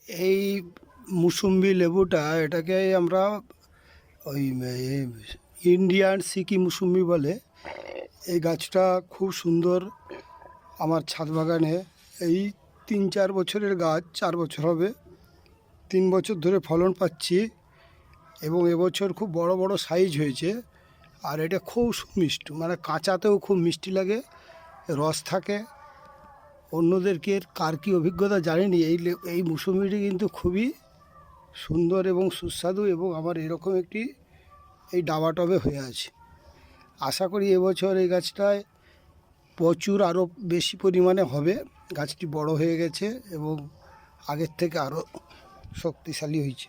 এই মুসুম্বি লেবুটা এটাকে আমরা ওই ইন্ডিয়ান সিকি মুসুম্বি বলে। এই গাছটা খুব সুন্দর। আমার ছাদ বাগানে এই 3-4 বছরের গাছ, 4 বছর হবে, 3 বছর ধরে ফলন পাচ্ছি এবং এবছর খুব বড় বড় সাইজ হয়েছে। আর এটা খুব সুমিষ্ট, মানে কাঁচাতেও খুব মিষ্টি লাগে, রস থাকে। অন্যদেরকে কার কী অভিজ্ঞতা জানিনি, এই মুসুম্বিটি কিন্তু খুবই সুন্দর এবং সুস্বাদু, এবং আমার এরকম একটি এই ডাবা টবে হয়ে আছে। আশা করি এবছর এই গাছটায় প্রচুর আরও বেশি পরিমাণে হবে। গাছটি বড় হয়ে গেছে এবং আগের থেকে আরও শক্তিশালী হয়েছে।